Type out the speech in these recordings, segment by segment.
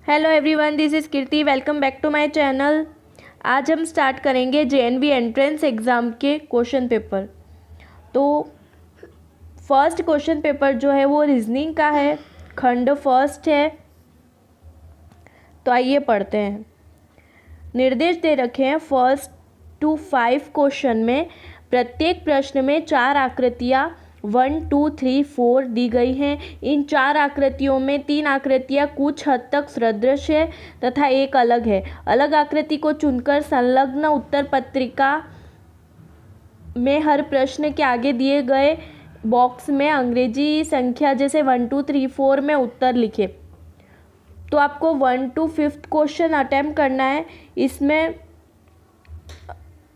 Hello everyone, this is Kirti. Welcome back to my channel. आज हम start करेंगे JNV entrance exam के question paper. तो फर्स्ट क्वेश्चन पेपर जो है वो रीजनिंग का है, खंड फर्स्ट है। तो आइए पढ़ते हैं। निर्देश दे रखे हैं फर्स्ट टू 5 क्वेश्चन में प्रत्येक प्रश्न में 4 आकृतियाँ 1, 2, 3, 4 दी गई हैं। इन 4 आकृतियों में 3 आकृतियाँ कुछ हद तक सदृश है तथा एक अलग है। अलग आकृति को चुनकर संलग्न उत्तर पत्रिका में हर प्रश्न के आगे दिए गए बॉक्स में अंग्रेजी संख्या जैसे 1, 2, 3, 4 में उत्तर लिखें। तो आपको 1 to 5th क्वेश्चन अटेम्प्ट करना है। इसमें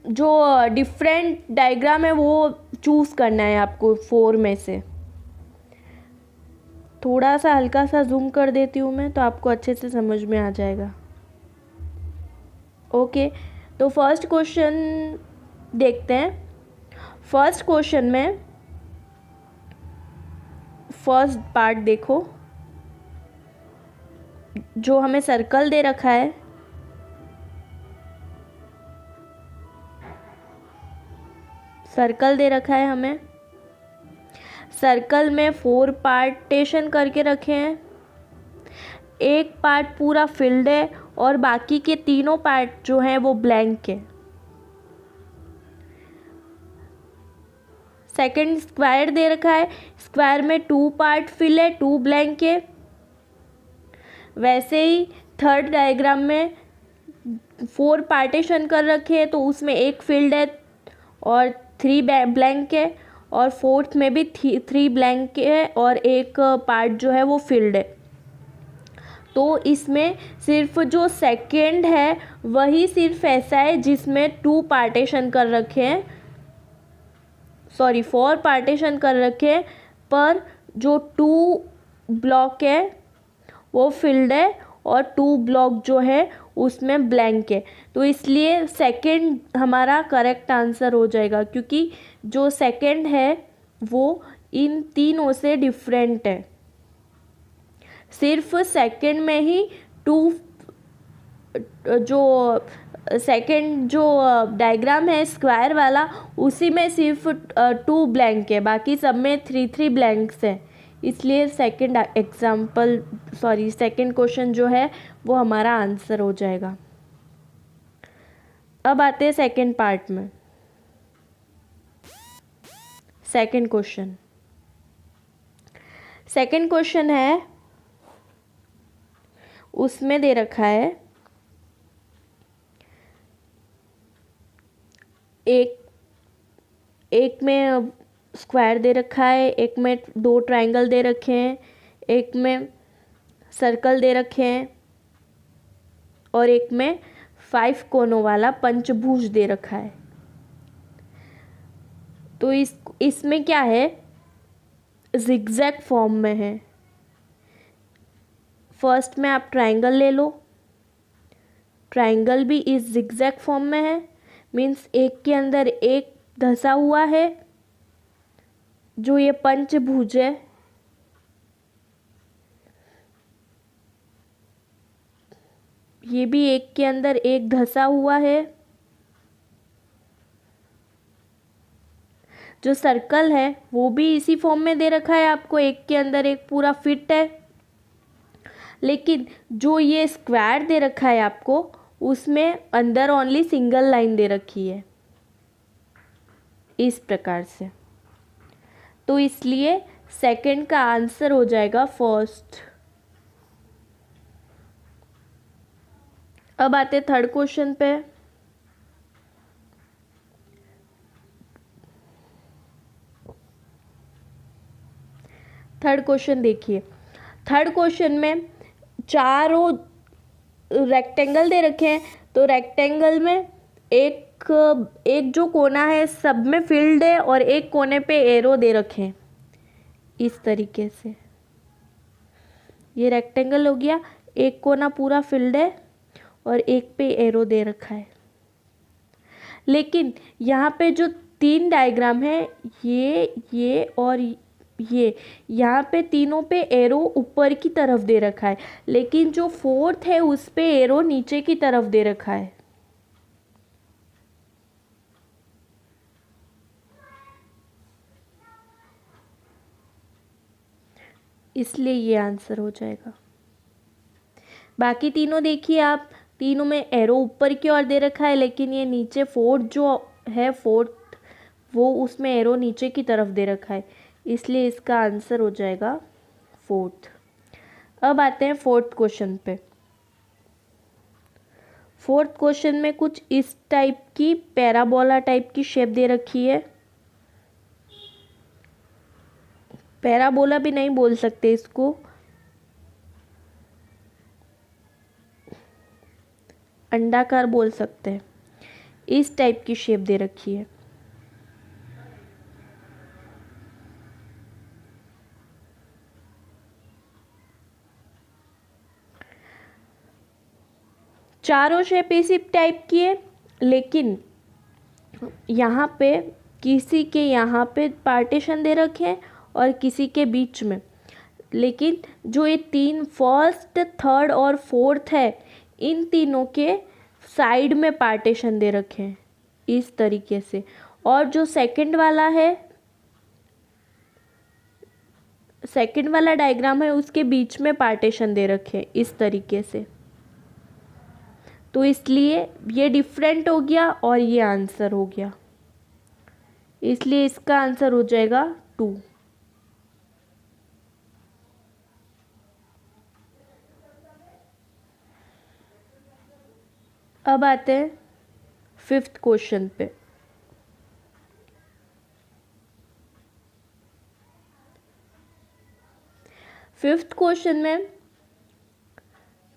जो डिफरेंट डायग्राम है वो चूज़ करना है आपको 4 में से। थोड़ा सा हल्का सा जूम कर देती हूँ मैं, तो आपको अच्छे से समझ में आ जाएगा। ओके, तो फर्स्ट क्वेश्चन देखते हैं। फर्स्ट क्वेश्चन में फर्स्ट पार्ट देखो, जो हमें सर्कल दे रखा है। सर्कल दे रखा है हमें। सर्कल में 4 पार्टीशन करके रखे हैं। एक पार्ट पूरा फिल्ड है और बाकी के तीनों पार्ट जो हैं वो ब्लैंक है। सेकंड स्क्वायर दे रखा है। स्क्वायर में 2 पार्ट फिल है, 2 ब्लैंक है। वैसे ही थर्ड डायग्राम में 4 पार्टीशन कर रखे हैं, तो उसमें एक फिल्ड है और 3 ब्लैंक है, और फोर्थ में भी 3 ब्लैंक है और एक पार्ट जो है वो फिल्ड है। तो इसमें सिर्फ जो सेकंड है वही सिर्फ ऐसा है जिसमें 2 पार्टीशन कर रखे हैं, 4 पार्टीशन कर रखे हैं, पर जो 2 ब्लॉक है वो फिल्ड है और 2 ब्लॉक जो है उसमें ब्लैंक है। तो इसलिए सेकंड हमारा करेक्ट आंसर हो जाएगा, क्योंकि जो सेकंड है वो इन तीनों से डिफरेंट है। सिर्फ सेकंड में ही 2 जो सेकंड जो डायग्राम है स्क्वायर वाला, उसी में सिर्फ 2 ब्लैंक है, बाकी सब में 3 ब्लैंक्स हैं। इसलिए सेकंड क्वेश्चन जो है वो हमारा आंसर हो जाएगा। अब आते हैं सेकंड पार्ट में। सेकंड क्वेश्चन है, उसमें दे रखा है एक में स्क्वायर दे रखा है, एक में 2 ट्रायंगल दे रखे हैं, एक में सर्कल दे रखे हैं और एक में 5 कोनों वाला पंचभुज दे रखा है। तो इसमें क्या है, जिगजैग फॉर्म में है। फर्स्ट में आप ट्रायंगल ले लो। ट्रायंगल भी इस जिगजैग फॉर्म में है, मीन्स एक के अंदर एक धंसा हुआ है। जो ये पंचभुज है, ये भी एक के अंदर एक धंसा हुआ है। जो सर्कल है वो भी इसी फॉर्म में दे रखा है आपको, एक के अंदर एक पूरा फिट है। लेकिन जो ये स्क्वायर दे रखा है आपको, उसमें अंदर ओनली सिंगल लाइन दे रखी है, इस प्रकार से। तो इसलिए सेकंड का आंसर हो जाएगा फर्स्ट। अब आते थर्ड क्वेश्चन पे। थर्ड क्वेश्चन देखिए। थर्ड क्वेश्चन में चारों रेक्टेंगल दे रखे हैं। तो रेक्टेंगल में एक जो कोना है सब में फिल्ड है और एक कोने पे एरो दे रखे हैं, इस तरीके से। ये रेक्टेंगल हो गया, एक कोना पूरा फिल्ड है और एक पे एरो दे रखा है। लेकिन यहाँ पे जो 3 डायग्राम है, ये और ये यहाँ पे तीनों पे एरो ऊपर की तरफ दे रखा है, लेकिन जो फोर्थ है उस पे एरो नीचे की तरफ दे रखा है। इसलिए ये आंसर हो जाएगा। बाकी तीनों देखिए आप, तीनों में एरो ऊपर की ओर दे रखा है, लेकिन ये नीचे फोर्थ जो है, फोर्थ वो उसमें एरो नीचे की तरफ दे रखा है, इसलिए इसका आंसर हो जाएगा फोर्थ। अब आते हैं फोर्थ क्वेश्चन पे। फोर्थ क्वेश्चन में कुछ इस टाइप की पैराबोला टाइप की शेप दे रखी है। पैराबोला भी नहीं बोल सकते इसको, अंडाकार बोल सकते हैं। इस टाइप की शेप दे रखी है। चारों शेप इसी टाइप की है, लेकिन यहाँ पे किसी के यहाँ पे पार्टीशन दे रखे हैं और किसी के बीच में, लेकिन जो ये तीन फर्स्ट, थर्ड और फोर्थ है, इन तीनों के साइड में पार्टीशन दे रखे हैं इस तरीके से। और जो सेकंड वाला है, सेकंड वाला डायग्राम है, उसके बीच में पार्टीशन दे रखे हैं इस तरीके से। तो इसलिए ये डिफरेंट हो गया और ये आंसर हो गया, इसलिए इसका आंसर हो जाएगा 2। अब आते हैं फिफ्थ क्वेश्चन पे। फिफ्थ क्वेश्चन में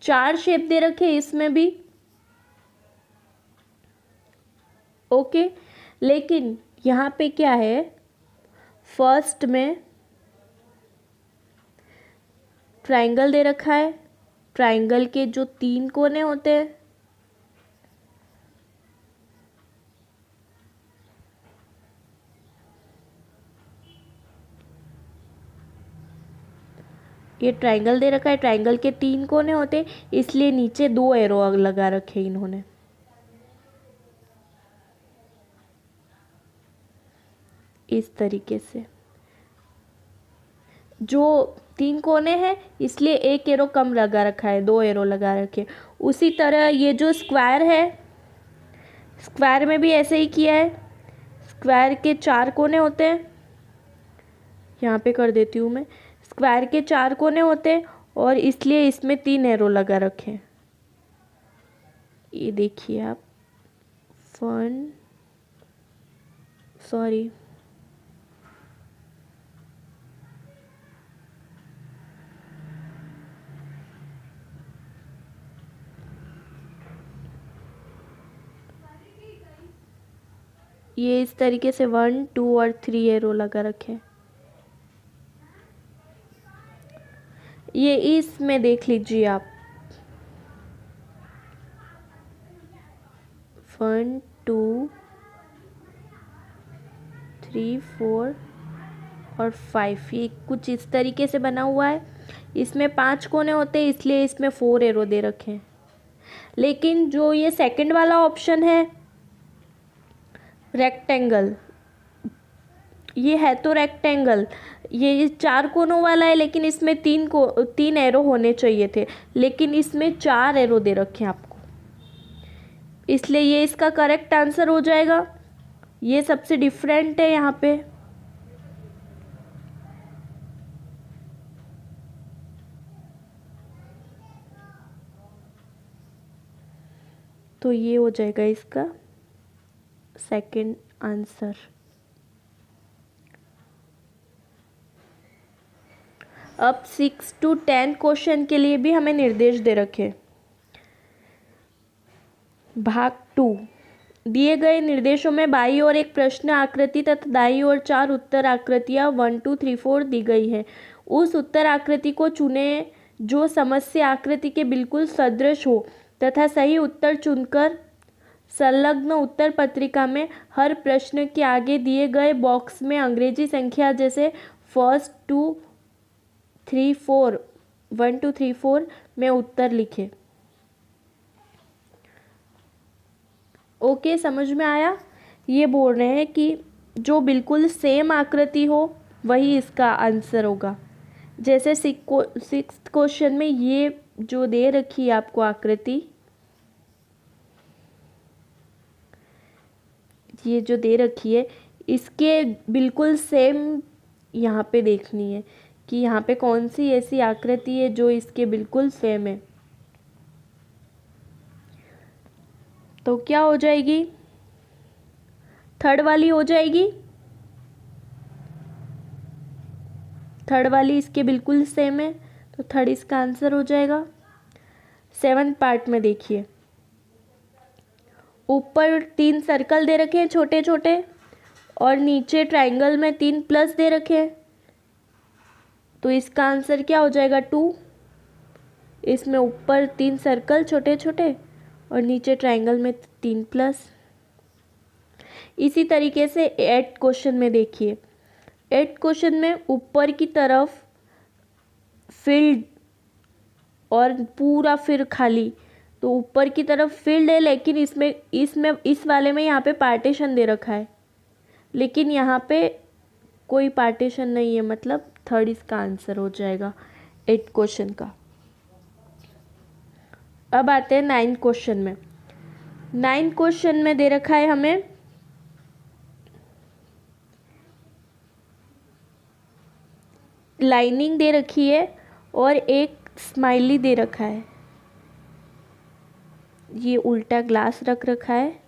4 शेप दे रखे, इसमें भी ओके, लेकिन यहाँ पे क्या है, फर्स्ट में ट्रायंगल दे रखा है। ट्रायंगल के जो 3 कोने होते हैं, ये ट्रायंगल दे रखा है, ट्रायंगल के 3 कोने होते हैं, इसलिए नीचे 2 एरो लगा रखे इन्होंने। इस तरीके से जो 3 कोने हैं, इसलिए 1 एरो कम लगा रखा है, 2 एरो लगा रखे। उसी तरह ये जो स्क्वायर है, स्क्वायर में भी ऐसे ही किया है। स्क्वायर के 4 कोने होते हैं, यहाँ पे कर देती हूँ मैं। स्क्वायर के 4 कोने होते हैं और इसलिए इसमें 3 एरो लगा रखे हैं। ये देखिए आप, सॉरी, ये इस तरीके से 1, 2 और 3 एरो लगा रखे। ये इसमें देख लीजिए आप, 1, 2, 3, 4 और 5, ये कुछ इस तरीके से बना हुआ है। इसमें 5 कोने होते हैं, इसलिए इसमें 4 एरो दे रखे हैं। लेकिन जो ये सेकंड वाला ऑप्शन है, रेक्टेंगल, ये है तो रेक्टेंगल, ये 4 कोनों वाला है, लेकिन इसमें 3 एरो होने चाहिए थे, लेकिन इसमें 4 एरो दे रखे हैं आपको, इसलिए ये इसका करेक्ट आंसर हो जाएगा। ये सबसे डिफरेंट है यहाँ पे। तो ये हो जाएगा इसका सेकंड आंसर। अब 6 to 10 क्वेश्चन के लिए भी हमें निर्देश दे रखे। भाग 2, दिए गए निर्देशों में बाईं ओर एक प्रश्न आकृति तथा दाईं ओर 4 उत्तर आकृतियां 1, 2, 3, 4 दी गई हैं। उस उत्तर आकृति को चुने जो समस्या आकृति के बिल्कुल सदृश हो तथा सही उत्तर चुनकर संलग्न उत्तर पत्रिका में हर प्रश्न के आगे दिए गए बॉक्स में अंग्रेजी संख्या जैसे फर्स्ट 1 2 3 4 में उत्तर लिखे। ओके, समझ में आया। ये बोल रहे हैं कि जो बिल्कुल सेम आकृति हो वही इसका आंसर होगा। जैसे 6th क्वेश्चन में ये जो दे रखी है आपको आकृति, ये जो दे रखी है इसके बिल्कुल सेम यहाँ पे देखनी है कि यहाँ पे कौन सी ऐसी आकृति है जो इसके बिल्कुल सेम है। तो क्या हो जाएगी? थर्ड वाली हो जाएगी। थर्ड वाली इसके बिल्कुल सेम है, तो थर्ड इसका आंसर हो जाएगा। 7th पार्ट में देखिए, ऊपर 3 सर्कल दे रखे हैं छोटे छोटे और नीचे ट्रायंगल में 3 प्लस दे रखे हैं, तो इसका आंसर क्या हो जाएगा? 2। इसमें ऊपर 3 सर्कल छोटे छोटे और नीचे ट्रायंगल में 3 प्लस। इसी तरीके से 8th क्वेश्चन में देखिए, 8th क्वेश्चन में ऊपर की तरफ फील्ड और पूरा फिर खाली, तो ऊपर की तरफ फील्ड है लेकिन इस वाले में यहाँ पे पार्टीशन दे रखा है, लेकिन यहाँ पे कोई पार्टीशन नहीं है, मतलब थर्ड इसका आंसर हो जाएगा 8th क्वेश्चन का। अब आते हैं 9th क्वेश्चन में। 9th क्वेश्चन में दे रखा है हमें लाइनिंग दे रखी है और एक स्माइली दे रखा है। ये उल्टा ग्लास रख रखा है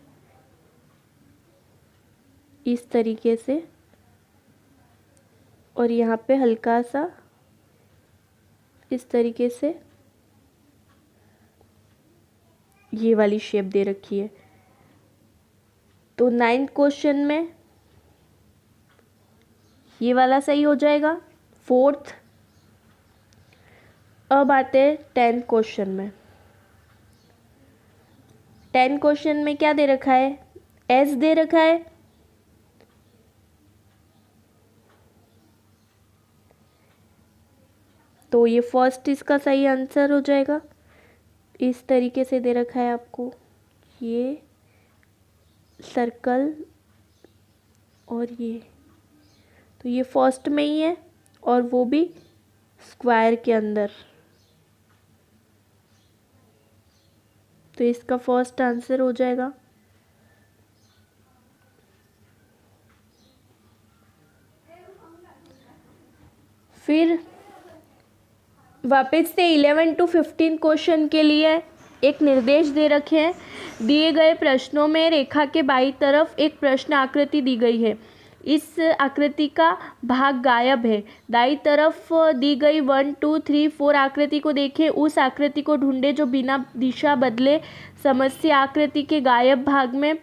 इस तरीके से, और यहाँ पे हल्का सा इस तरीके से ये वाली शेप दे रखी है। तो 9th क्वेश्चन में ये वाला सही हो जाएगा। 4th। अब आते हैं 10th क्वेश्चन में। 10th क्वेश्चन में क्या दे रखा है? एस दे रखा है, तो ये फर्स्ट इसका सही आंसर हो जाएगा। इस तरीके से दे रखा है आपको ये सर्कल और ये, तो ये फर्स्ट में ही है और वो भी स्क्वायर के अंदर, तो इसका फर्स्ट आंसर हो जाएगा। फिर वापस से 11 to 15 क्वेश्चन के लिए एक निर्देश दे रखे हैं। दिए गए प्रश्नों में रेखा के बाईं तरफ एक प्रश्न आकृति दी गई है। इस आकृति का भाग गायब है। दाईं तरफ दी गई 1 2 3 4 आकृति को देखें। उस आकृति को ढूंढें जो बिना दिशा बदले समस्या आकृति के गायब भाग में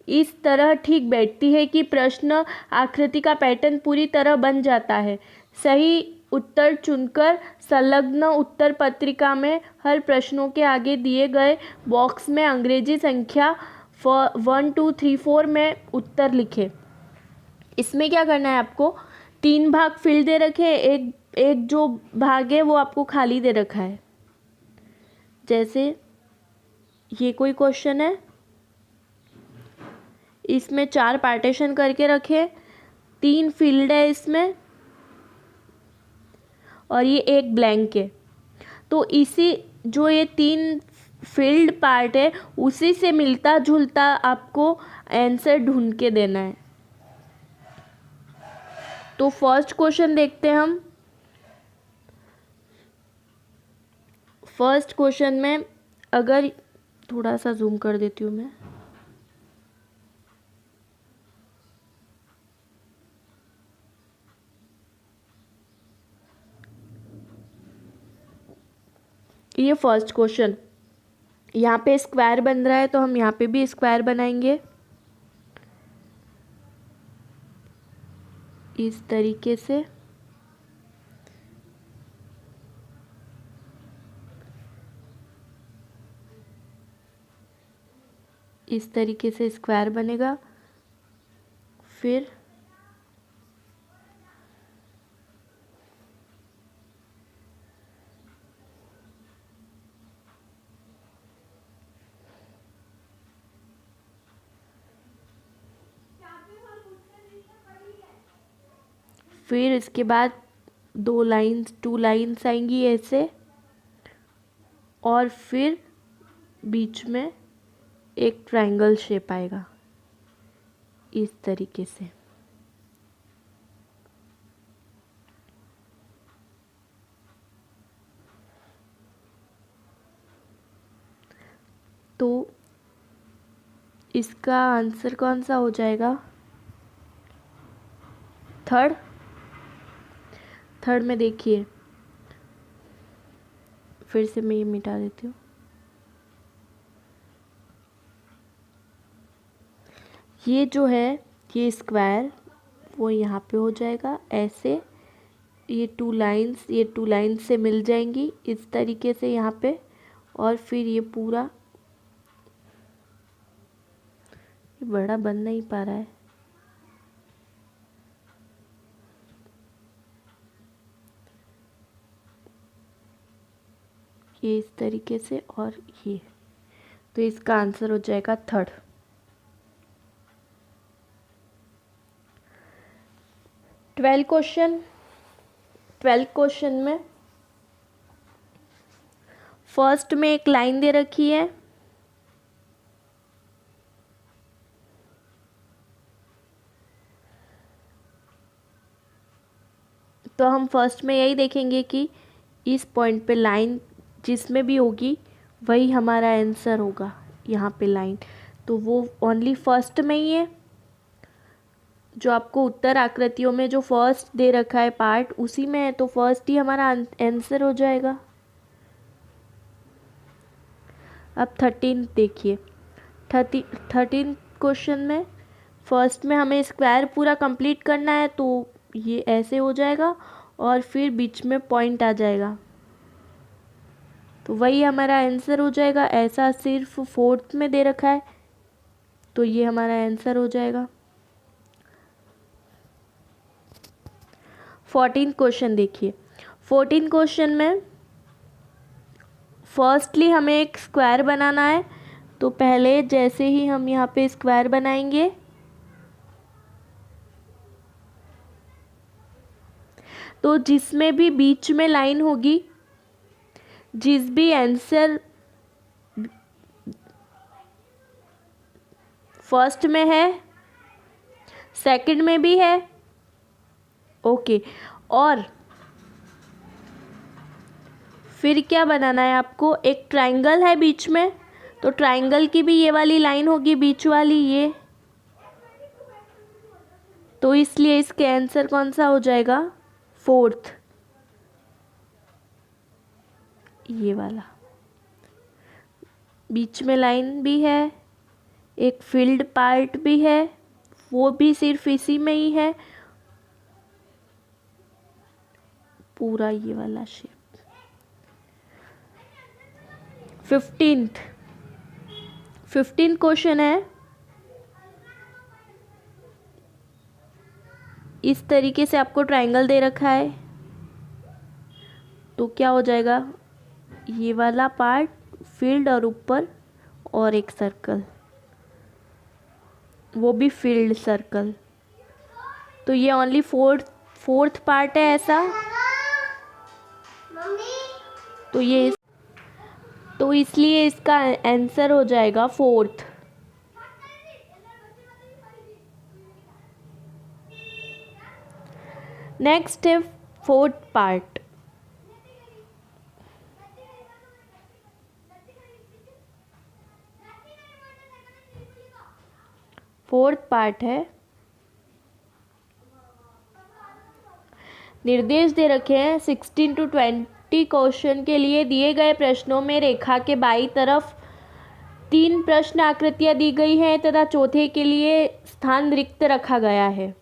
इस तरह ठीक बैठती है कि प्रश्न आकृति का पैटर्न पूरी तरह बन जाता है। सही उत्तर चुनकर संलग्न उत्तर पत्रिका में हर प्रश्नों के आगे दिए गए बॉक्स में अंग्रेजी संख्या 1 2 3 4 में उत्तर लिखें। इसमें क्या करना है आपको? 3 भाग फिल दे रखे हैं, एक जो भाग है वो आपको खाली दे रखा है। जैसे ये कोई क्वेश्चन है, इसमें 4 पार्टीशन करके रखे, 3 फील्ड है इसमें और ये एक ब्लैंक है। तो इसी जो ये 3 फील्ड पार्ट है उसी से मिलता जुलता आपको आंसर ढूंढ के देना है। तो फर्स्ट क्वेश्चन देखते हैं हम। फर्स्ट क्वेश्चन में अगर थोड़ा सा जूम कर देती हूँ मैं, ये फर्स्ट क्वेश्चन, यहाँ पे स्क्वायर बन रहा है तो हम यहाँ पे भी स्क्वायर बनाएंगे इस तरीके से। इस तरीके से स्क्वायर बनेगा। फिर फिर इसके बाद 2 लाइन्स आएंगी ऐसे, और फिर बीच में एक ट्रायंगल शेप आएगा इस तरीके से। तो इसका आंसर कौन सा हो जाएगा? थर्ड में देखिए, फिर से मैं ये मिटा देती हूँ। ये जो है ये स्क्वायर वो यहाँ पे हो जाएगा ऐसे, ये 2 लाइन्स से मिल जाएंगी इस तरीके से यहाँ पे, और फिर ये पूरा, ये बड़ा बन नहीं पा रहा है, ये इस तरीके से, और ये, तो इसका आंसर हो जाएगा 3rd। 12th क्वेश्चन में फर्स्ट में एक लाइन दे रखी है, तो हम फर्स्ट में यही देखेंगे कि इस पॉइंट पे लाइन जिसमें भी होगी वही हमारा आंसर होगा। यहाँ पे लाइन तो वो ओनली फर्स्ट में ही है, जो आपको उत्तर आकृतियों में जो फर्स्ट दे रखा है पार्ट उसी में है, तो फर्स्ट ही हमारा आंसर हो जाएगा। अब 13 देखिए, 13 क्वेश्चन में फर्स्ट में हमें स्क्वायर पूरा कंप्लीट करना है, तो ये ऐसे हो जाएगा और फिर बीच में पॉइंट आ जाएगा, तो वही हमारा आंसर हो जाएगा। ऐसा सिर्फ 4th में दे रखा है, तो ये हमारा आंसर हो जाएगा। 14 क्वेश्चन देखिए, 14 क्वेश्चन में फर्स्टली हमें एक स्क्वायर बनाना है, तो पहले जैसे ही हम यहाँ पे स्क्वायर बनाएंगे, तो जिसमें भी बीच में लाइन होगी, जिस भी आंसर फर्स्ट में है सेकंड में भी है, ओके, और फिर क्या बनाना है आपको, एक ट्रायंगल है बीच में, तो ट्रायंगल की भी ये वाली लाइन होगी बीच वाली ये, तो इसलिए इसके आंसर कौन सा हो जाएगा? 4th, ये वाला। बीच में लाइन भी है, एक फील्ड पार्ट भी है, वो भी सिर्फ इसी में ही है, पूरा ये वाला शेप। 15th क्वेश्चन है, इस तरीके से आपको ट्रायंगल दे रखा है, तो क्या हो जाएगा, ये वाला पार्ट फील्ड और ऊपर और एक सर्कल, वो भी फील्ड सर्कल, तो ये ओनली फोर्थ पार्ट है ऐसा, तो इसलिए इसका आंसर हो जाएगा 4th। नेक्स्ट है 4th पार्ट। है, निर्देश दे रखे हैं 16 to 20 क्वेश्चन के लिए दिए गए प्रश्नों में रेखा के बाईं तरफ 3 प्रश्न आकृतियां दी गई हैं तथा चौथे के लिए स्थान रिक्त रखा गया है।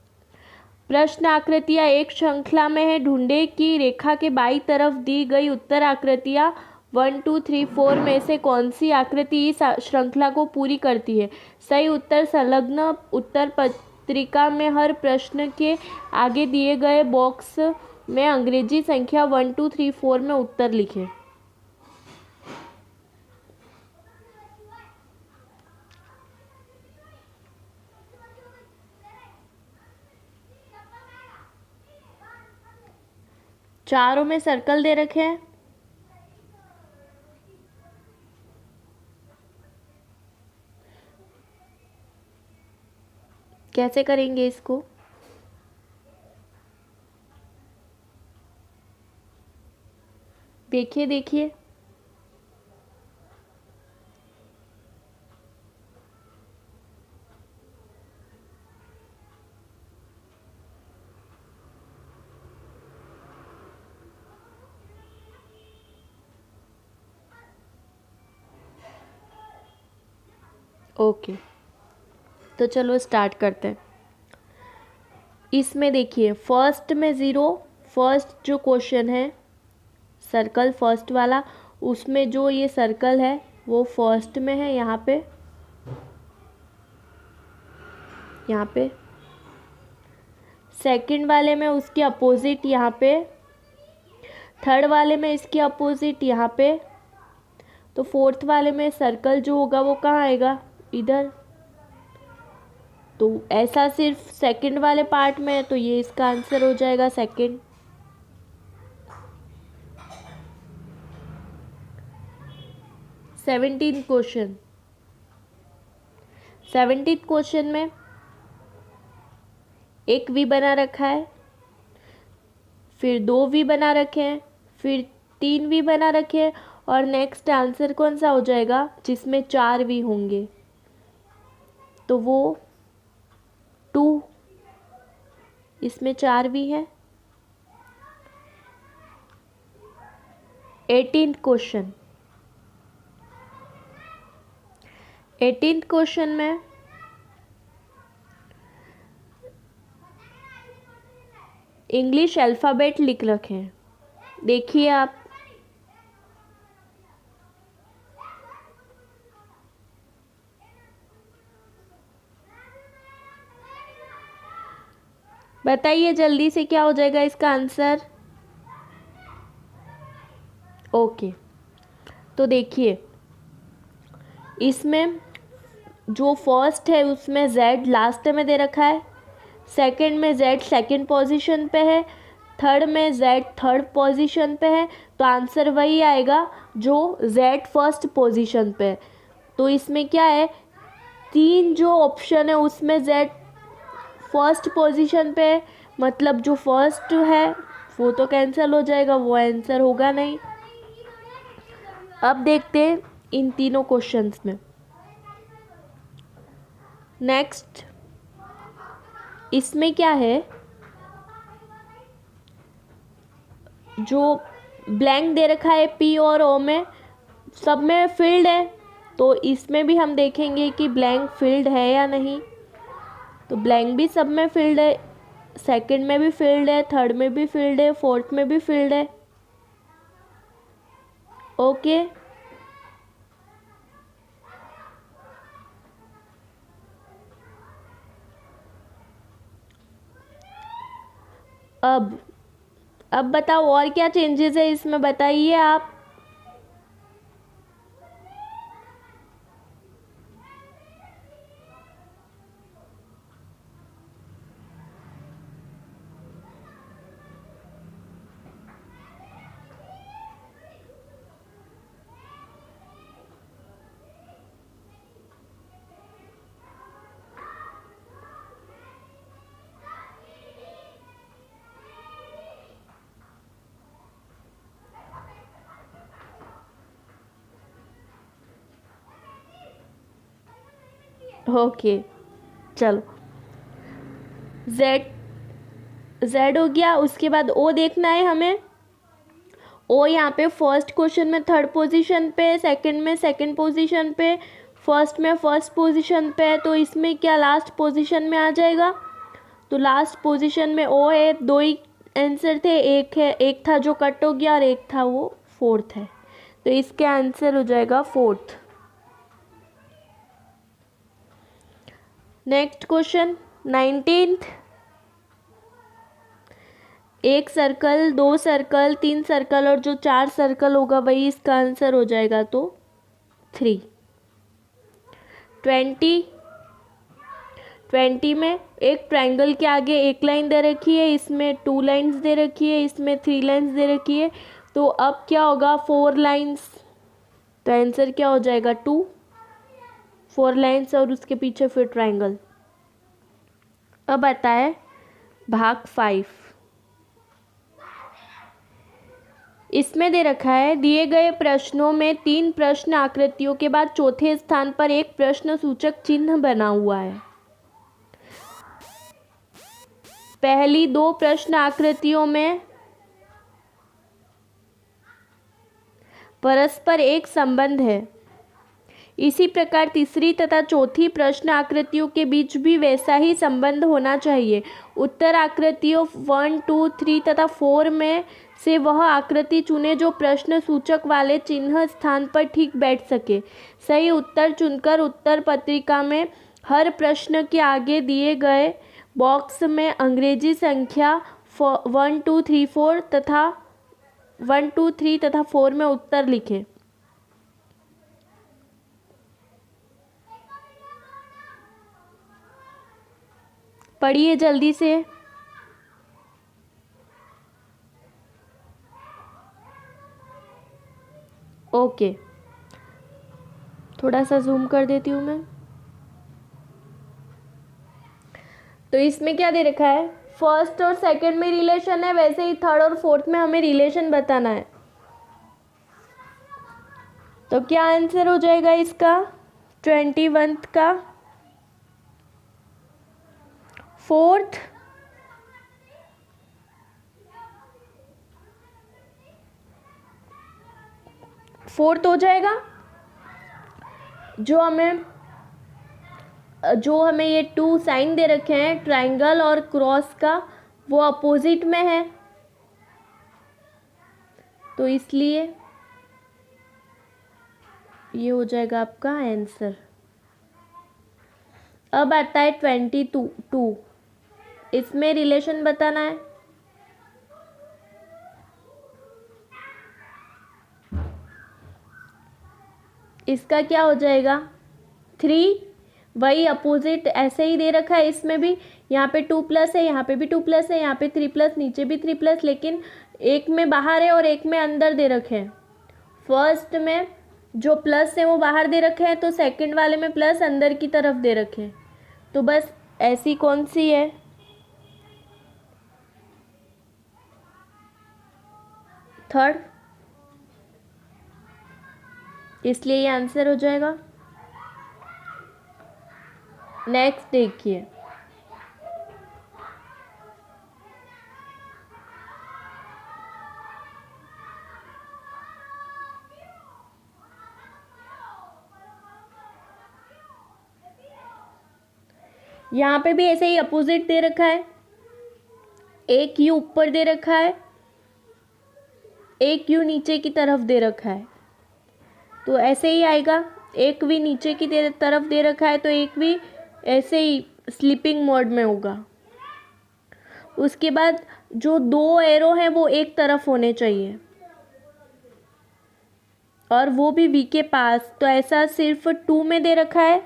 प्रश्न आकृतियां एक श्रृंखला में है, ढूंढे कि रेखा के बाईं तरफ दी गई उत्तर आकृतियां 1 2 3 4 में से कौन सी आकृति इस श्रृंखला को पूरी करती है। सही उत्तर संलग्न उत्तर पत्रिका में हर प्रश्न के आगे दिए गए बॉक्स में अंग्रेजी संख्या 1 2 3 4 में उत्तर लिखें। चारों में सर्कल दे रखे हैं। कैसे करेंगे इसको? देखिए देखिए, ओके। तो चलो स्टार्ट करते हैं। इसमें देखिए फर्स्ट में ज़ीरो, फर्स्ट जो क्वेश्चन है सर्कल फर्स्ट वाला, उसमें जो ये सर्कल है वो फर्स्ट में है, यहाँ पे, यहाँ पे। सेकंड वाले में उसके अपोजिट यहाँ पे, थर्ड वाले में इसके अपोजिट यहाँ पे, तो फोर्थ वाले में सर्कल जो होगा वो कहाँ आएगा? इधर। तो ऐसा सिर्फ सेकंड वाले पार्ट में है, तो ये इसका आंसर हो जाएगा सेकंड। सेवनटीन क्वेश्चन में एक वी बना रखा है, फिर दो वी बना रखे हैं, फिर तीन वी बना रखे हैं, और नेक्स्ट आंसर कौन सा हो जाएगा जिसमें चार वी होंगे? तो वो 2, इसमें चार वी है। 18th क्वेश्चन में इंग्लिश अल्फ़ाबेट लिख रखे हैं, देखिए आप। बताइए जल्दी से क्या हो जाएगा इसका आंसर? ओके, तो देखिए इसमें जो फर्स्ट है उसमें Z लास्ट में दे रखा है, सेकंड में Z सेकंड पोजीशन पे है, थर्ड में Z थर्ड पोजीशन पे है, तो आंसर वही आएगा जो Z फर्स्ट पोजीशन पे है। तो इसमें क्या है, तीन जो ऑप्शन है उसमें Z फर्स्ट पोजीशन पे है, मतलब जो फर्स्ट है वो तो कैंसिल हो जाएगा, वो आंसर होगा नहीं। अब देखते हैं इन तीनों क्वेश्चंस में। नेक्स्ट इसमें क्या है, जो ब्लैंक दे रखा है P और O में, सब में फिल्ड है, तो इसमें भी हम देखेंगे कि ब्लैंक फिल्ड है या नहीं। तो ब्लैंक भी सब में फिल्ड है, सेकंड में भी फिल्ड है, थर्ड में भी फिल्ड है, फोर्थ में भी फिल्ड है। ओके, अब बताओ और क्या चेंजेस है इसमें, बताइए आप। ओके, चलो Z हो गया। उसके बाद O देखना है हमें। O यहाँ पे फर्स्ट क्वेश्चन में थर्ड पोजीशन पे, सेकंड में सेकंड पोजीशन पे, फर्स्ट में फर्स्ट पोजीशन पे है, तो इसमें क्या लास्ट पोजीशन में आ जाएगा। तो लास्ट पोजीशन में O है, दो ही आंसर थे, एक है, एक था जो कट हो गया और एक था वो फोर्थ है, तो इसके आंसर हो जाएगा फोर्थ। नेक्स्ट क्वेश्चन 19th, एक सर्कल, दो सर्कल, तीन सर्कल और जो चार सर्कल होगा वही इसका आंसर हो जाएगा, तो 3। 20 में एक ट्रायंगल के आगे एक लाइन दे रखी है, इसमें 2 लाइन्स दे रखी है, इसमें 3 लाइन्स दे रखी है। तो अब क्या होगा, 4 लाइन्स, तो आंसर क्या हो जाएगा 2, 4 लाइन्स और उसके पीछे फिर ट्रायंगल। अब आता है भाग 5। इसमें दे रखा है, दिए गए प्रश्नों में 3 प्रश्न आकृतियों के बाद चौथे स्थान पर एक प्रश्न सूचक चिन्ह बना हुआ है। पहली 2 प्रश्न आकृतियों में परस्पर एक संबंध है। इसी प्रकार तीसरी तथा चौथी प्रश्न आकृतियों के बीच भी वैसा ही संबंध होना चाहिए। उत्तर आकृतियों 1, 2, 3 तथा 4 में से वह आकृति चुने जो प्रश्न सूचक वाले चिन्ह स्थान पर ठीक बैठ सके। सही उत्तर चुनकर उत्तर पत्रिका में हर प्रश्न के आगे दिए गए बॉक्स में अंग्रेजी संख्या 1, 2, 3, 4 तथा 1, 2, 3 तथा 4 में उत्तर लिखें। पढ़िए जल्दी से। ओके, थोड़ा सा जूम कर देती हूँ मैं। तो इसमें क्या दे रखा है, फर्स्ट और सेकंड में रिलेशन है, वैसे ही थर्ड और फोर्थ में हमें रिलेशन बताना है। तो क्या आंसर हो जाएगा इसका 21 का, फोर्थ। फोर्थ हो जाएगा। जो हमें ये 2 साइन दे रखे हैं ट्रायंगल और क्रॉस का, वो अपोजिट में है, तो इसलिए ये हो जाएगा आपका आंसर। अब आता है 22, इसमें रिलेशन बताना है। इसका क्या हो जाएगा 3, वही अपोजिट ऐसे ही दे रखा है इसमें भी। यहाँ पे 2 प्लस है, यहाँ पे भी 2 प्लस है, यहाँ पे 3 प्लस, नीचे भी 3 प्लस, लेकिन एक में बाहर है और एक में अंदर दे रखे हैं। फर्स्ट में जो प्लस है वो बाहर दे रखे हैं, तो सेकंड वाले में प्लस अंदर की तरफ दे रखे हैं। तो बस ऐसी कौन सी है, थर्ड, इसलिए ये आंसर हो जाएगा। नेक्स्ट देखिए, यहाँ पे भी ऐसे ही अपोजिट दे रखा है, एक यू ऊपर दे रखा है, एक यू नीचे की तरफ दे रखा है, तो ऐसे ही आएगा। एक भी नीचे की तरफ दे रखा है, तो एक भी ऐसे ही स्लीपिंग मोड में होगा। उसके बाद जो 2 एरो हैं वो एक तरफ होने चाहिए, और वो भी वी के पास, तो ऐसा सिर्फ 2 में दे रखा है,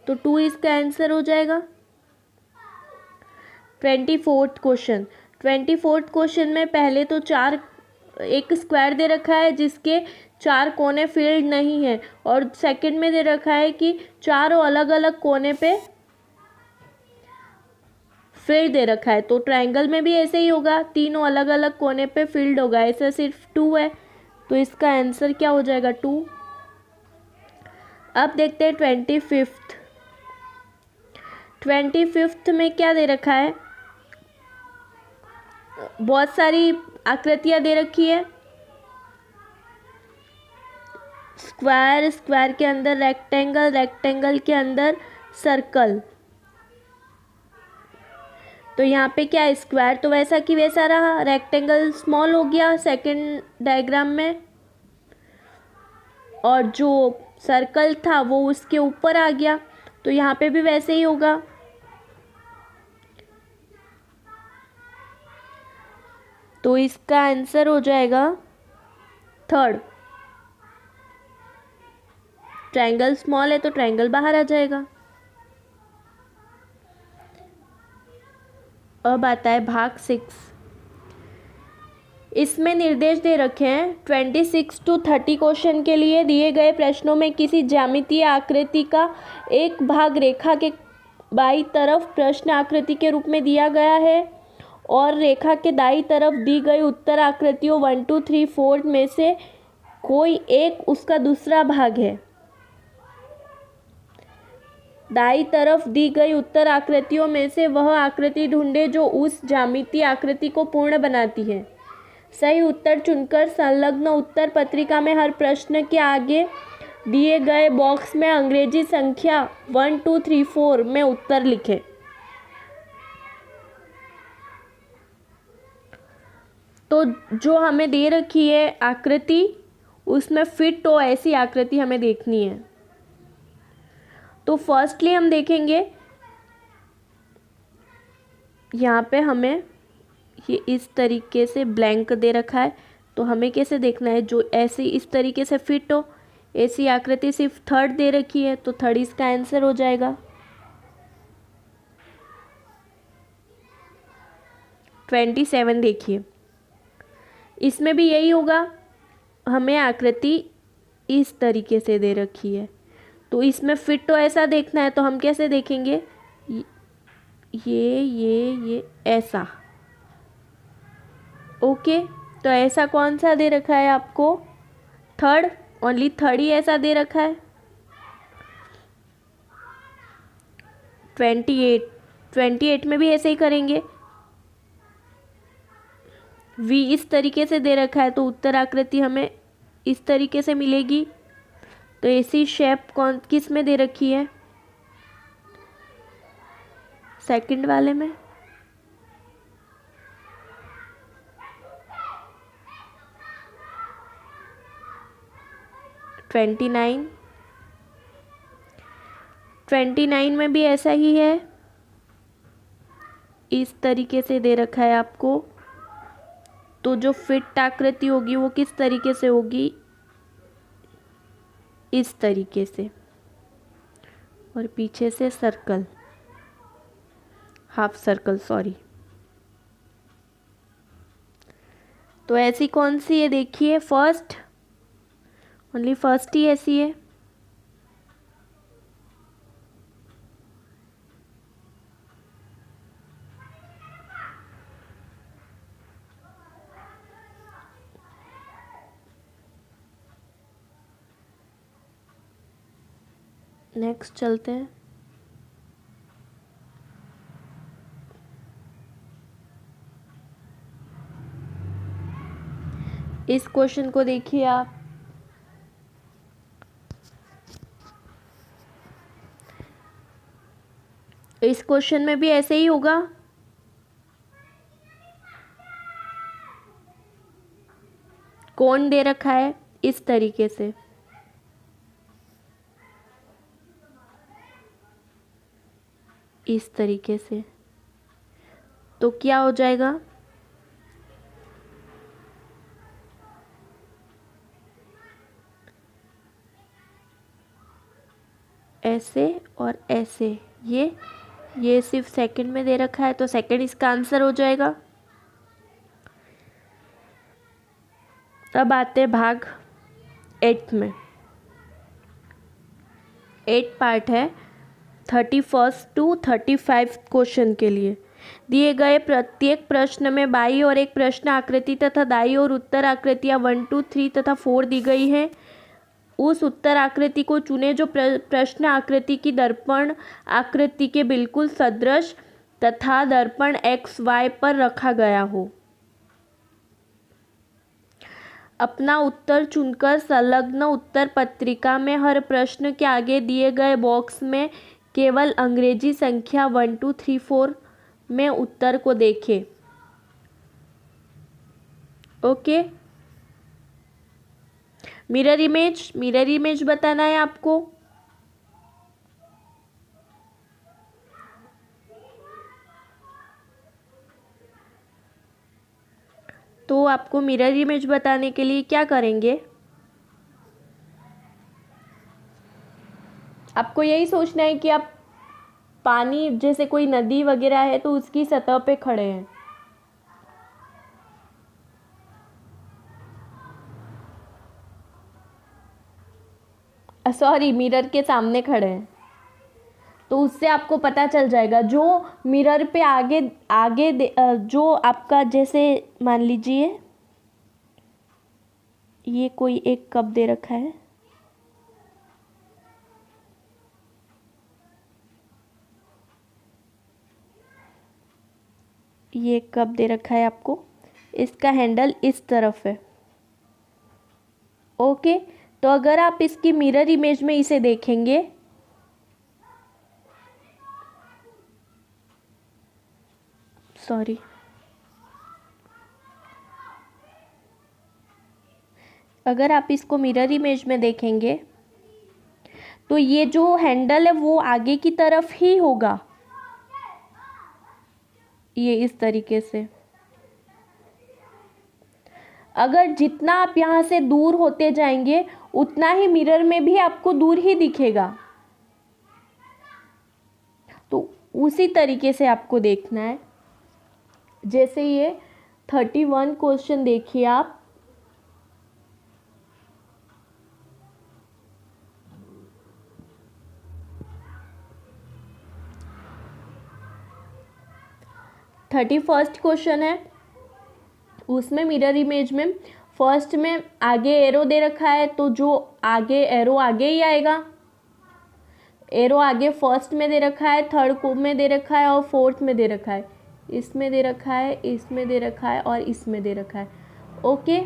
तो 2 इसका आंसर हो जाएगा। 24th क्वेश्चन, 24th क्वेश्चन में पहले तो एक स्क्वायर दे रखा है जिसके 4 कोने फिल्ड नहीं है, और सेकंड में दे रखा है कि चारों अलग अलग कोने पे फिल्ड दे रखा है। तो ट्रायंगल में भी ऐसे ही होगा, तीनों अलग अलग कोने पे फिल्ड होगा। ऐसा सिर्फ 2 है, तो इसका आंसर क्या हो जाएगा 2। अब देखते हैं 25th में क्या दे रखा है, बहुत सारी आकृतियां दे रखी है। स्क्वायर, स्क्वायर के अंदर रेक्टेंगल, रेक्टेंगल के अंदर सर्कल। तो यहाँ पे क्या है, स्क्वायर तो वैसा कि वैसा रहा, रेक्टेंगल स्मॉल हो गया सेकंड डायग्राम में, और जो सर्कल था वो उसके ऊपर आ गया, तो यहाँ पे भी वैसे ही होगा। तो इसका आंसर हो जाएगा 3rd। ट्रायंगल स्मॉल है तो ट्रायंगल बाहर आ जाएगा। अब आता है भाग 6। इसमें निर्देश दे रखे हैं 26 to 30 क्वेश्चन के लिए। दिए गए प्रश्नों में किसी ज्यामितीय आकृति का एक भाग रेखा के बाईं तरफ प्रश्न आकृति के रूप में दिया गया है और रेखा के दाईं तरफ दी गई उत्तर आकृतियों 1 2 3 4 में से कोई एक उसका दूसरा भाग है। दाईं तरफ दी गई उत्तर आकृतियों में से वह आकृति ढूंढे जो उस ज्यामितीय आकृति को पूर्ण बनाती है। सही उत्तर चुनकर संलग्न उत्तर पत्रिका में हर प्रश्न के आगे दिए गए बॉक्स में अंग्रेजी संख्या 1 2 3 4 में उत्तर लिखें। तो जो हमें दे रखी है आकृति उसमें फिट हो ऐसी आकृति हमें देखनी है। तो फर्स्टली हम देखेंगे यहाँ पे हमें ये इस तरीके से ब्लैंक दे रखा है। तो हमें कैसे देखना है, जो ऐसे इस तरीके से फिट हो ऐसी आकृति सिर्फ थर्ड दे रखी है तो थर्ड इसका आंसर हो जाएगा। 27 देखिए, इसमें भी यही होगा। हमें आकृति इस तरीके से दे रखी है तो इसमें फिट तो ऐसा देखना है। तो हम कैसे देखेंगे, ये ऐसा। ओके, तो ऐसा कौन सा दे रखा है आपको, थर्ड, ओनली थर्ड ही ऐसा दे रखा है। 28 में भी ऐसे ही करेंगे। V इस तरीके से दे रखा है तो उत्तर आकृति हमें इस तरीके से मिलेगी। तो ऐसी शेप कौन किस में दे रखी है, सेकंड वाले में। ट्वेंटी नाइन में भी ऐसा ही है, इस तरीके से दे रखा है आपको। तो जो फिट आकृति होगी वो किस तरीके से होगी, इस तरीके से, और पीछे से सर्कल, हाफ सर्कल, सॉरी। तो ऐसी कौन सी है देखिए, फर्स्ट, ओनली फर्स्ट ही ऐसी है। नेक्स्ट चलते हैं। इस क्वेश्चन को देखिए आप, इस क्वेश्चन में भी ऐसे ही होगा। कोण दे रखा है इस तरीके से, इस तरीके से। तो क्या हो जाएगा, ऐसे और ऐसे। ये सिर्फ सेकंड में दे रखा है तो सेकंड इसका आंसर हो जाएगा। अब आते हैं भाग 8 में। 8 पार्ट है 31 to 35 क्वेश्चन के लिए। दिए गए प्रत्येक प्रश्न में बाई और एक प्रश्न आकृति तथा दाई और उत्तर आकृतियाँ 1 2 3 तथा 4 दी गई हैं। उस उत्तर आकृति को चुने जो प्रश्न आकृति की दर्पण आकृति के बिल्कुल सदृश तथा दर्पण XY पर रखा गया हो। अपना उत्तर चुनकर संलग्न उत्तर पत्रिका में हर प्रश्न के आगे दिए गए बॉक्स में केवल अंग्रेजी संख्या 1 2 3 4 में उत्तर को देखें। ओके, मिरर इमेज बताना है आपको। तो आपको मिरर इमेज बताने के लिए क्या करेंगे, आपको यही सोचना है कि आप पानी जैसे कोई नदी वगैरह है तो उसकी सतह पे खड़े हैं। सॉरी, मिरर के सामने खड़े हैं। तो उससे आपको पता चल जाएगा जो मिरर पे आगे आगे जो आपका, जैसे मान लीजिए ये कोई एक कप दे रखा है, ये कप दे रखा है आपको, इसका हैंडल इस तरफ है। ओके, तो अगर आप इसकी मिरर इमेज में इसे देखेंगे, सॉरी, अगर आप इसको मिरर इमेज में देखेंगे तो ये जो हैंडल है वो आगे की तरफ ही होगा, ये इस तरीके से। अगर जितना आप यहाँ से दूर होते जाएंगे उतना ही मिरर में भी आपको दूर ही दिखेगा। तो उसी तरीके से आपको देखना है। जैसे ये 31 क्वेश्चन देखिए आप, फर्स्ट क्वेश्चन है, उसमें मिरर इमेज में फर्स्ट में आगे एरो दे रखा है, तो जो आगे एरो आगे ही आएगा। एरो आगे फर्स्ट में दे रखा है, थर्ड को में दे रखा है और फोर्थ में दे रखा है, इसमें दे रखा है, इसमें दे रखा है और इसमें दे रखा है। ओके,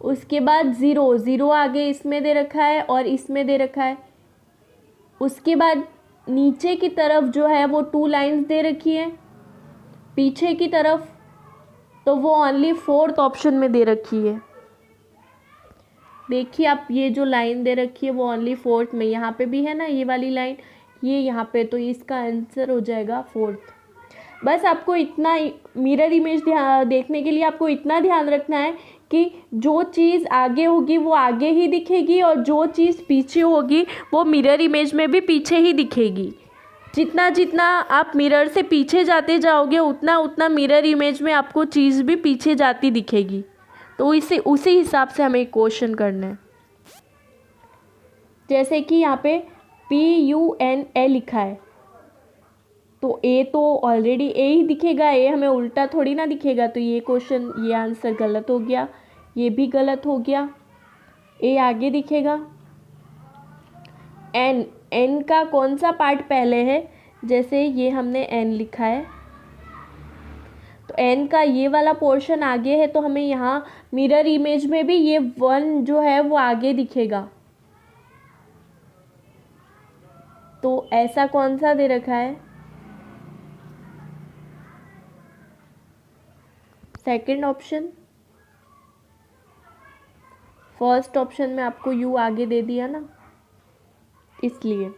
उसके बाद ज़ीरो आगे इसमें दे रखा है और इसमें दे रखा है। उसके बाद नीचे की तरफ जो है वो 2 लाइंस दे रखी है, पीछे की तरफ तो वो ओनली फोर्थ ऑप्शन में दे रखी है। देखिए आप, ये जो लाइन दे रखी है वो ओनली फोर्थ में, यहाँ पे भी है ना ये वाली लाइन, ये यहाँ पे, तो इसका आंसर हो जाएगा फोर्थ। बस आपको इतना, मिरर इमेज देखने के लिए आपको इतना ध्यान रखना है कि जो चीज़ आगे होगी वो आगे ही दिखेगी और जो चीज़ पीछे होगी वो मिरर इमेज में भी पीछे ही दिखेगी। जितना जितना आप मिरर से पीछे जाते जाओगे उतना उतना मिरर इमेज में आपको चीज़ भी पीछे जाती दिखेगी। तो इसे उसी हिसाब से हमें क्वेश्चन करना है। जैसे कि यहाँ पे PUNA लिखा है, तो ए तो ऑलरेडी ए ही दिखेगा, ए हमें उल्टा थोड़ी ना दिखेगा। तो ये क्वेश्चन, ये आंसर गलत हो गया, ये भी गलत हो गया, ए आगे दिखेगा। एन का कौन सा पार्ट पहले है, जैसे ये हमने एन लिखा है तो एन का ये वाला पोर्शन आगे है, तो हमें यहाँ मिरर इमेज में भी ये 1 जो है वो आगे दिखेगा। तो ऐसा कौन सा दे रखा है, सेकंड ऑप्शन। फर्स्ट ऑप्शन में आपको यू आगे दे दिया ना, इसलिए।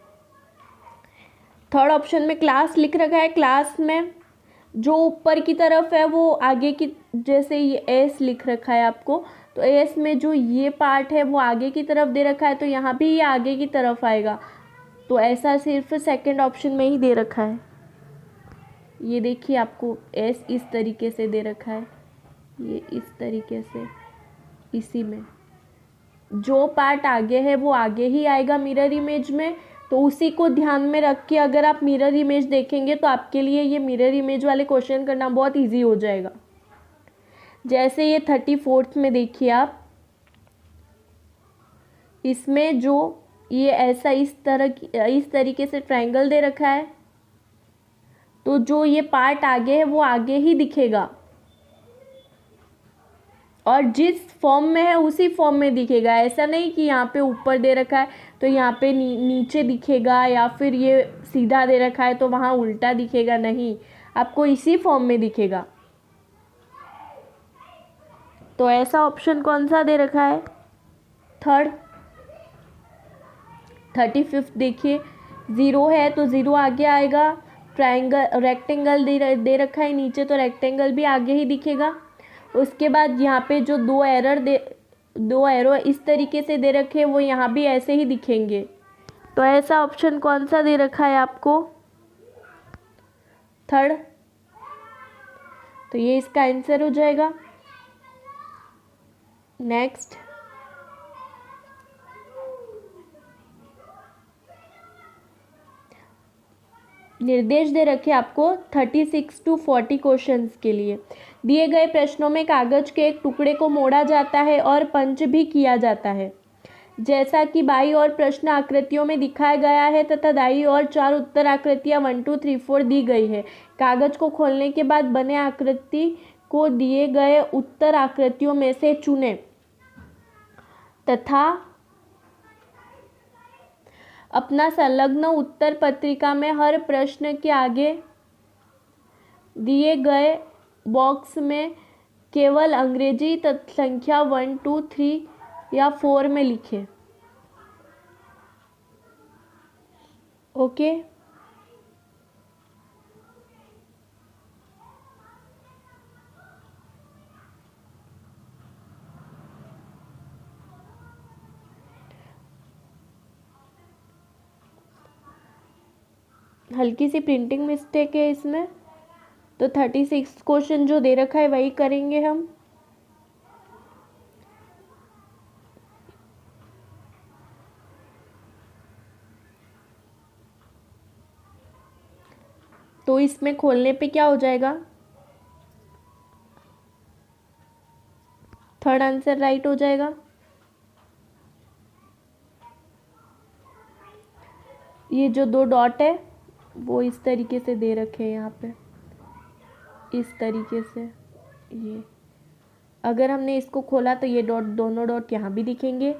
थर्ड ऑप्शन में क्लास लिख रखा है, क्लास में जो ऊपर की तरफ है वो आगे की, जैसे ये एस लिख रखा है आपको, तो एस में जो ये पार्ट है वो आगे की तरफ दे रखा है, तो यहाँ भी ये आगे की तरफ आएगा। तो ऐसा सिर्फ सेकंड ऑप्शन में ही दे रखा है। ये देखिए आपको एस इस तरीके से दे रखा है, ये इस तरीके से, इसी में जो पार्ट आगे है वो आगे ही आएगा मिरर इमेज में। तो उसी को ध्यान में रख के अगर आप मिरर इमेज देखेंगे तो आपके लिए ये मिरर इमेज वाले क्वेश्चन करना बहुत इजी हो जाएगा। जैसे ये 34th में देखिए आप, इसमें जो ये ऐसा इस तरीके से ट्रायंगल दे रखा है, तो जो ये पार्ट आगे है वो आगे ही दिखेगा और जिस फॉर्म में है उसी फॉर्म में दिखेगा। ऐसा नहीं कि यहाँ पे ऊपर दे रखा है तो यहाँ पे नीचे दिखेगा, या फिर ये सीधा दे रखा है तो वहाँ उल्टा दिखेगा, नहीं, आपको इसी फॉर्म में दिखेगा। तो ऐसा ऑप्शन कौन सा दे रखा है, थर्ड। 35th देखिए, 0 है तो 0 आगे आएगा, ट्रायंगल रेक्टेंगल दे रखा है नीचे, तो रेक्टेंगल भी आगे ही दिखेगा। उसके बाद यहाँ पे जो दो एरो इस तरीके से दे रखे हैं वो यहाँ भी ऐसे ही दिखेंगे। तो ऐसा ऑप्शन कौन सा दे रखा है आपको, थर्ड, तो ये इसका आंसर हो जाएगा। नेक्स्ट, निर्देश दे रखे आपको 36 to 40 क्वेश्चंस के लिए। दिए गए प्रश्नों में कागज के एक टुकड़े को मोड़ा जाता है और पंच भी किया जाता है, जैसा कि बाई और प्रश्न आकृतियों में दिखाया गया है, तथा दाई और 4 उत्तर आकृतियां 1 2 3 4 दी गई है। कागज को खोलने के बाद बने आकृति को दिए गए उत्तर आकृतियों में से चुनें तथा अपना संलग्न उत्तर पत्रिका में हर प्रश्न के आगे दिए गए बॉक्स में केवल अंग्रेजी संख्या 1 2 3 या 4 में लिखें। ओके, हल्की सी प्रिंटिंग मिस्टेक है इसमें, तो 36 क्वेश्चन जो दे रखा है वही करेंगे हम। तो इसमें खोलने पे क्या हो जाएगा, थर्ड आंसर राइट हो जाएगा। ये जो 2 डॉट है वो इस तरीके से दे रखे हैं यहाँ पे, इस तरीके से। ये अगर हमने इसको खोला तो ये डॉट, दोनों डॉट यहाँ भी दिखेंगे,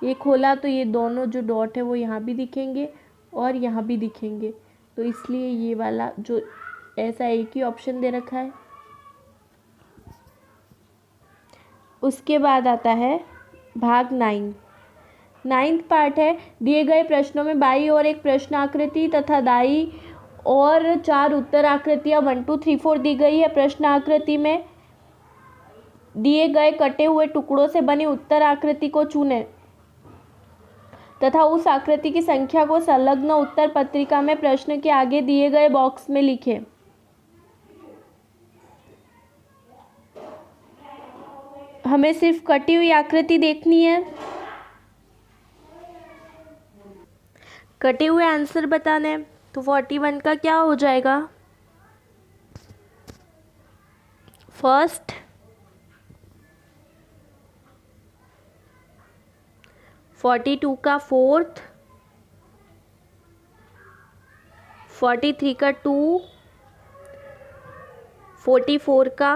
ये खोला तो ये दोनों जो डॉट है वो यहाँ भी दिखेंगे और यहाँ भी दिखेंगे, तो इसलिए ये वाला जो ऐसा एक ही ऑप्शन दे रखा है। उसके बाद आता है भाग 9। 9th पार्ट है, दिए गए प्रश्नों में बाई और एक प्रश्न आकृति तथा दाई और 4 उत्तर आकृतियां 1 2 3 4 दी गई है। प्रश्न आकृति में दिए गए कटे हुए टुकड़ों से बनी उत्तर आकृति को चुनें तथा उस आकृति की संख्या को संलग्न उत्तर पत्रिका में प्रश्न के आगे दिए गए बॉक्स में लिखें। हमें सिर्फ कटी हुई आकृति देखनी है, कटे हुए आंसर बताने हैं। तो 41 का क्या हो जाएगा, फर्स्ट, फोर्टी 42 का फोर्थ, 43 का 2, 44 का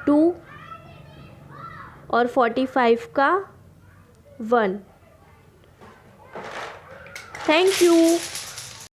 2 और 45 का 1। Thank you.